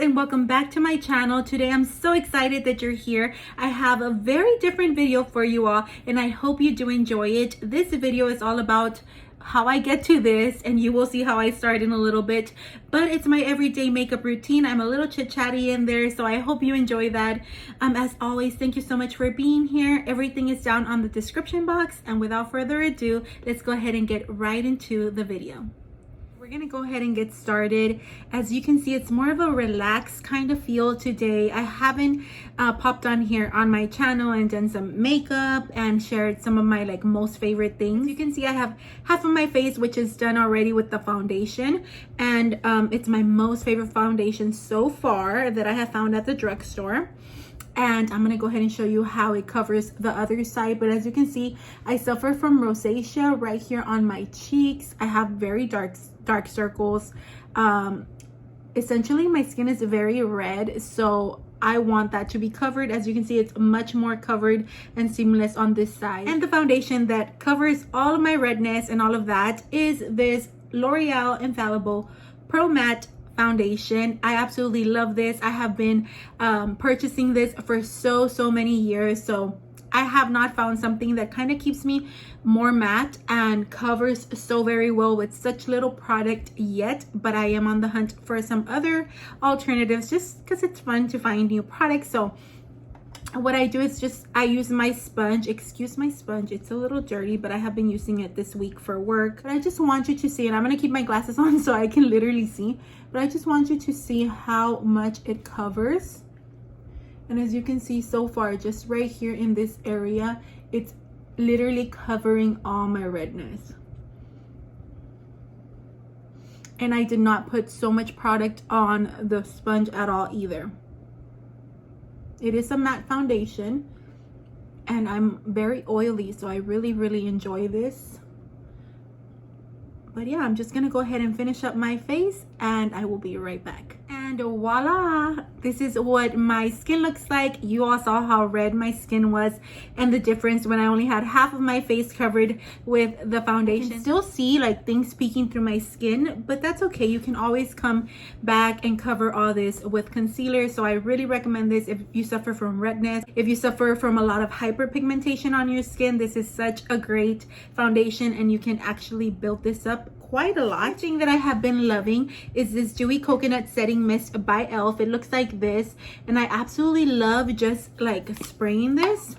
and welcome back to my channel. Today I'm so excited that you're here. I have a very different video for you all and I hope you do enjoy it. This video is all about how I get to this, and you will see how I start in a little bit, but it's my everyday makeup routine. I'm a little chit-chatty in there, so I hope you enjoy that. As always, thank you so much for being here. Everything is down on the description box, and without further ado, let's go ahead and get right into the video. We're gonna go ahead and get started. As you can see, it's more of a relaxed kind of feel today. I haven't popped on here on my channel and done some makeup and shared some of my most favorite things. You can see I have half of my face which is done already with the foundation, and it's my most favorite foundation so far that I have found at the drugstore. And I'm gonna go ahead and show you how it covers the other side. But as you can see, I suffer from rosacea right here on my cheeks. I have very dark circles. Essentially my skin is very red, so I want that to be covered. As you can see, it's much more covered and seamless on this side. And the foundation that covers all of my redness and all of that is this L'Oreal Infallible Pro Matte foundation. I absolutely love this. I have been purchasing this for so many years, so I have not found something that kind of keeps me more matte and covers so very well with such little product yet, but I am on the hunt for some other alternatives just because it's fun to find new products. So what I do is I use my sponge. Excuse my sponge, it's a little dirty, but I have been using it this week for work. But I just want you to see, and I'm gonna keep my glasses on so I can literally see, but I just want you to see how much it covers. And as you can see so far, just right here in this area, it's literally covering all my redness. And I did not put so much product on the sponge at all either. It is a matte foundation and I'm very oily, so I really enjoy this. But yeah, I'm just gonna go ahead and finish up my face and I will be right back. And voila, this is what my skin looks like. You all saw how red my skin was and the difference when I only had half of my face covered with the foundation. You can still see things peeking through my skin, but that's okay. You can always come back and cover all this with concealer. So I really recommend this if you suffer from redness, if you suffer from a lot of hyperpigmentation on your skin. This is such a great foundation and you can actually build this up quite a lot. The thing that I have been loving is this Dewy Coconut Setting Mist by e.l.f. It looks like this, and I absolutely love just spraying this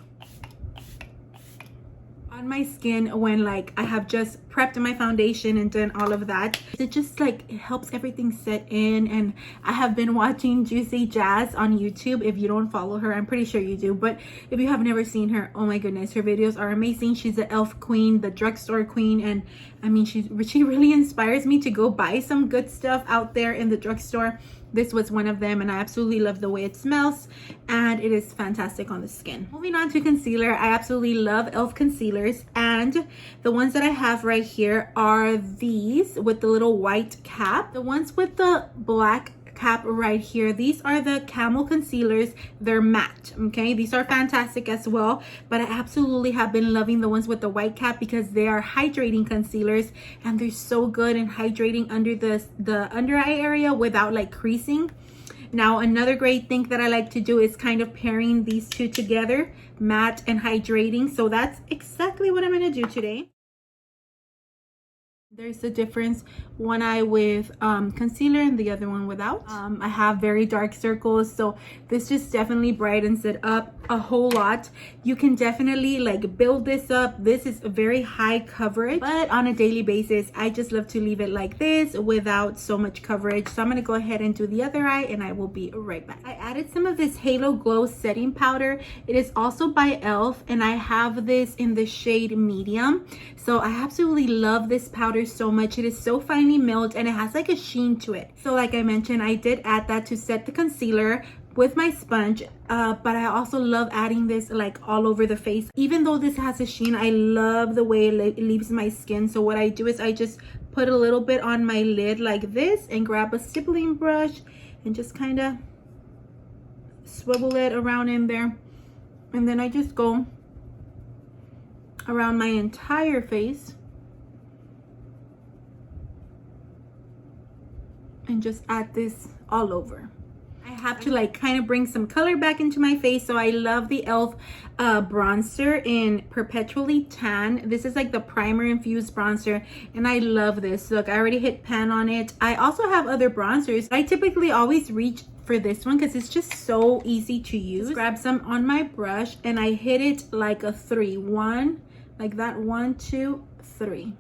on my skin when I have just prepped my foundation and done all of that. It just it helps everything set in. And I have been watching Juicy Jazz on YouTube. If you don't follow her, I'm pretty sure you do, but if you have never seen her, oh my goodness, her videos are amazing. She's the e.l.f. queen, the drugstore queen, and I mean she really inspires me to go buy some good stuff out there in the drugstore. This was one of them, and I absolutely love the way it smells, and it is fantastic on the skin. Moving on to concealer, I absolutely love e.l.f. concealers, and the ones that I have right here are these with the little white cap. The ones with the black cap right here, these are the Camel concealers. They're matte, okay? These are fantastic as well, but I absolutely have been loving the ones with the white cap because they are hydrating concealers and they're so good in hydrating under the under eye area without creasing. Now another great thing that I like to do is kind of pairing these two together, matte and hydrating. So that's exactly what I'm going to do today. There's the difference, one eye with concealer and the other one without. I have very dark circles, so this just definitely brightens it up a whole lot. You can definitely build this up. This is a very high coverage, but on a daily basis I just love to leave it like this without so much coverage. So I'm going to go ahead and do the other eye and I will be right back. I added some of this Halo Glow setting powder. It is also by e.l.f. and I have this in the shade medium. So I absolutely love this powder so much. It is so finely milled and it has a sheen to it. So like I mentioned, I did add that to set the concealer with my sponge, but I also love adding this all over the face. Even though this has a sheen, I love the way it leaves my skin. So what I do is I just put a little bit on my lid like this and grab a stippling brush and just kind of swivel it around in there, and then I just go around my entire face and just add this all over. I have to like kind of bring some color back into my face. So I love the e.l.f. Bronzer in Perpetually Tan. This is like the primer infused bronzer, and I love this. Look, I already hit pan on it. I also have other bronzers. I typically always reach for this one because it's just so easy to use. Just grab some on my brush and I hit it like a 3. 1, like that, 1, 2, 3.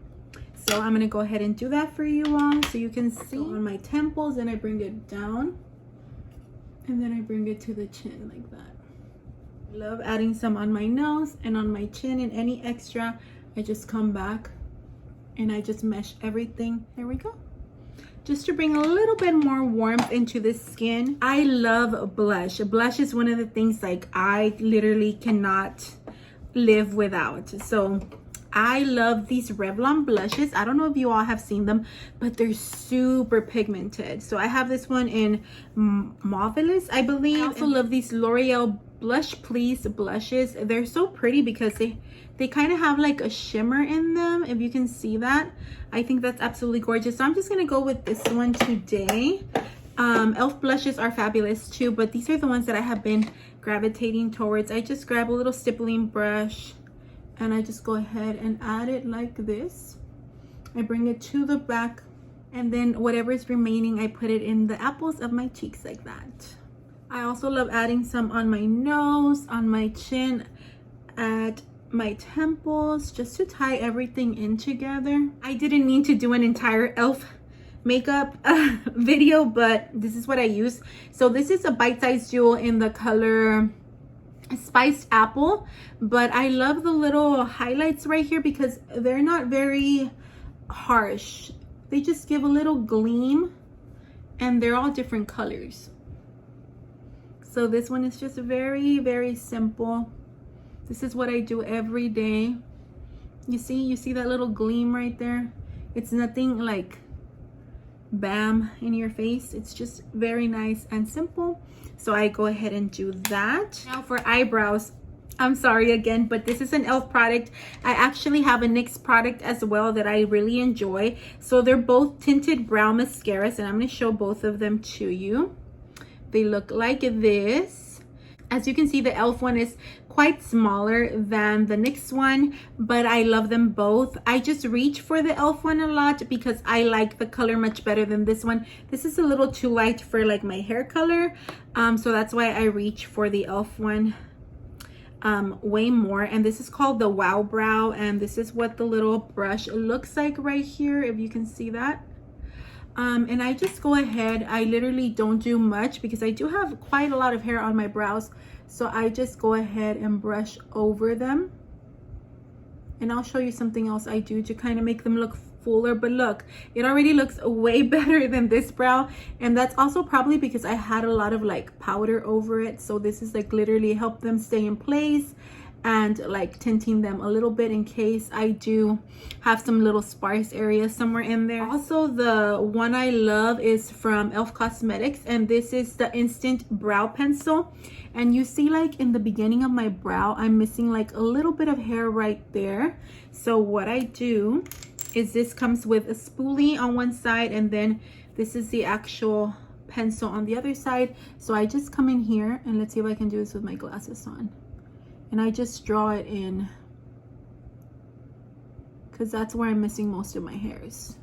So I'm gonna go ahead and do that for you all so you can see on my temples, and I bring it down and then I bring it to the chin like that. I love adding some on my nose and on my chin, and any extra I just come back and I just mesh everything. There we go. Just to bring a little bit more warmth into the skin. I love blush. Blush is one of the things like I literally cannot live without. So I love these Revlon blushes. I don't know if you all have seen them, but they're super pigmented. So I have this one in Marvelous, I believe. I also love these L'Oreal Blush Please blushes. They're so pretty because they kind of have like a shimmer in them, if you can see that. I think that's absolutely gorgeous. So I'm just gonna go with this one today. e.l.f. blushes are fabulous too, but these are the ones that I have been gravitating towards. I just grab a little stippling brush and I just go ahead and add it like this. I bring it to the back, and then whatever is remaining, I put it in the apples of my cheeks like that. I also love adding some on my nose, on my chin, at my temples, just to tie everything in together. I didn't mean to do an entire e.l.f. makeup video, but this is what I use. So this is a bite-sized jewel in the color Spiced Apple, but I love the little highlights right here because they're not very harsh. They just give a little gleam, and they're all different colors. So this one is just very, very simple. This is what I do every day. You see that little gleam right there? It's nothing like bam in your face. It's just very nice and simple. So I go ahead and do that. Now for eyebrows, I'm sorry again, but this is an e.l.f. product. I actually have a NYX product as well that I really enjoy. So they're both tinted brow mascaras, and I'm going to show both of them to you. They look like this. As you can see, the e.l.f. one is quite smaller than the NYX one, but I love them both. I just reach for the e.l.f. one a lot because I like the color much better than this one. This is a little too light for like my hair color, so that's why I reach for the e.l.f. one way more. And this is called the Wow Brow, and this is what the little brush looks like right here, if you can see that. And I just go ahead, I literally don't do much because I do have quite a lot of hair on my brows, so I just go ahead and brush over them. And I'll show you something else I do to kind of make them look fuller, but look, it already looks way better than this brow, and that's also probably because I had a lot of like powder over it. So this is like literally help them stay in place and like tinting them a little bit in case I do have some little sparse areas somewhere in there. Also, the one I love is from e.l.f. Cosmetics, and this is the Instant Brow Pencil. And you see like in the beginning of my brow, I'm missing like a little bit of hair right there. So what I do is this comes with a spoolie on one side, and then this is the actual pencil on the other side. So I just come in here, and let's see if I can do this with my glasses on. And I just draw it in because that's where I'm missing most of my hairs.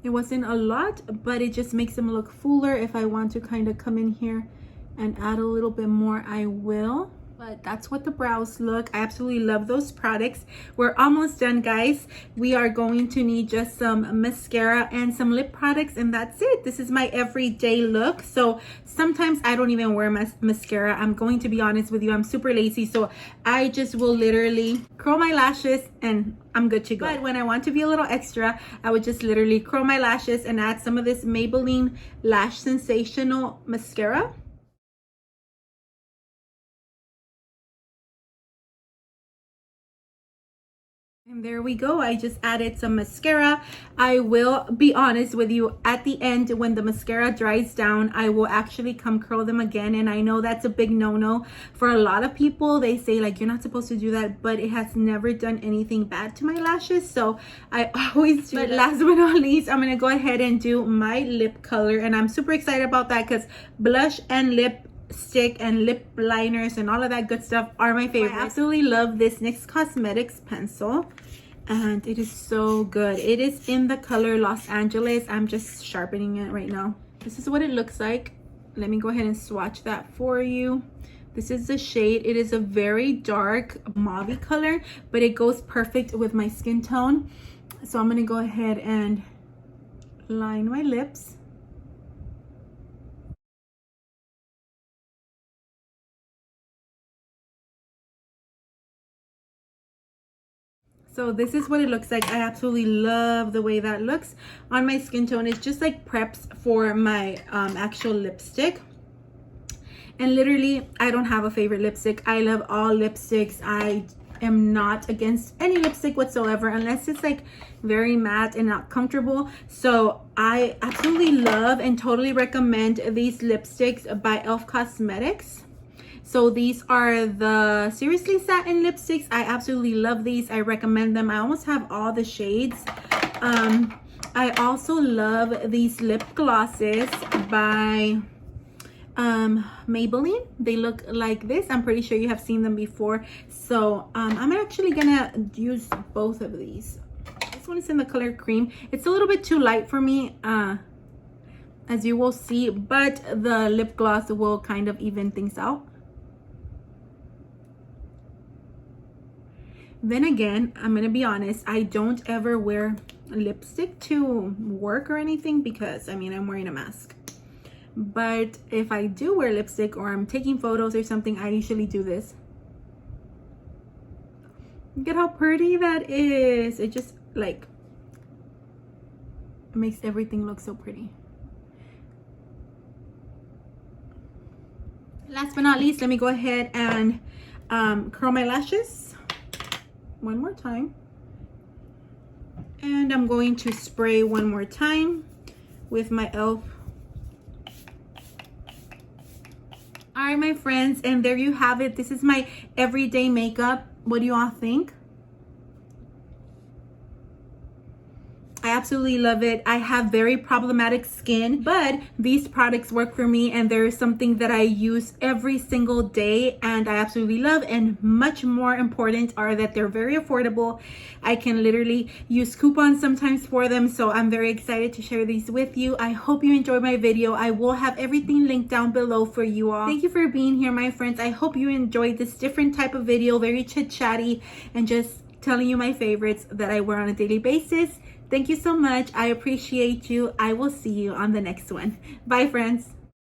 It wasn't a lot, but it just makes them look fuller. If I want to kind of come in here and add a little bit more, I will. But that's what the brows look. I absolutely love those products. We're almost done, guys. We are going to need just some mascara and some lip products, and that's it. This is my everyday look. So sometimes I don't even wear mascara. I'm going to be honest with you. I'm super lazy, so I just will literally curl my lashes and I'm good to go. But when I want to be a little extra, I would just literally curl my lashes and add some of this Maybelline Lash Sensational mascara. And there we go. I just added some mascara. I will be honest with you, at the end when the mascara dries down, I will actually come curl them again. And I know that's a big no-no for a lot of people. They say like, you're not supposed to do that, but it has never done anything bad to my lashes, so I always do. But last but not least, I'm gonna go ahead and do my lip color, and I'm super excited about that because blush and lip stick and lip liners and all of that good stuff are my favorite. I absolutely love this NYX Cosmetics pencil, and it is so good. It is in the color Los Angeles. I'm just sharpening it right now. This is what it looks like. Let me go ahead and swatch that for you. This is the shade. It is a very dark mauve color, but it goes perfect with my skin tone. So I'm gonna go ahead and line my lips. So this is what it looks like. I absolutely love the way that looks on my skin tone. It's just like preps for my actual lipstick. And literally, I don't have a favorite lipstick. I love all lipsticks. I am not against any lipstick whatsoever, unless it's like very matte and not comfortable. So I absolutely love and totally recommend these lipsticks by e.l.f. Cosmetics. So these are the Seriously Satin lipsticks. I absolutely love these. I recommend them. I almost have all the shades. I also love these lip glosses by Maybelline. They look like this. I'm pretty sure you have seen them before. So I'm actually gonna use both of these. This one is in the color Cream. It's a little bit too light for me, as you will see, but the lip gloss will kind of even things out. Then again, I'm gonna be honest, I don't ever wear lipstick to work or anything because I mean I'm wearing a mask. But if I do wear lipstick or I'm taking photos or something, I usually do this. Look at how pretty that is. It just like makes everything look so pretty. Last but not least, let me go ahead and curl my lashes one more time, and I'm going to spray one more time with my e.l.f. All right, my friends, and there you have it. This is my everyday makeup. What do you all think? I absolutely love it. I have very problematic skin, but these products work for me, and there is something that I use every single day and I absolutely love. And much more important are that they're very affordable. I can literally use coupons sometimes for them, so I'm very excited to share these with you. I hope you enjoyed my video. I will have everything linked down below for you all. Thank you for being here, my friends. I hope you enjoyed this different type of video, very chit-chatty and just telling you my favorites that I wear on a daily basis. Thank you so much. I appreciate you. I will see you on the next one. Bye, friends.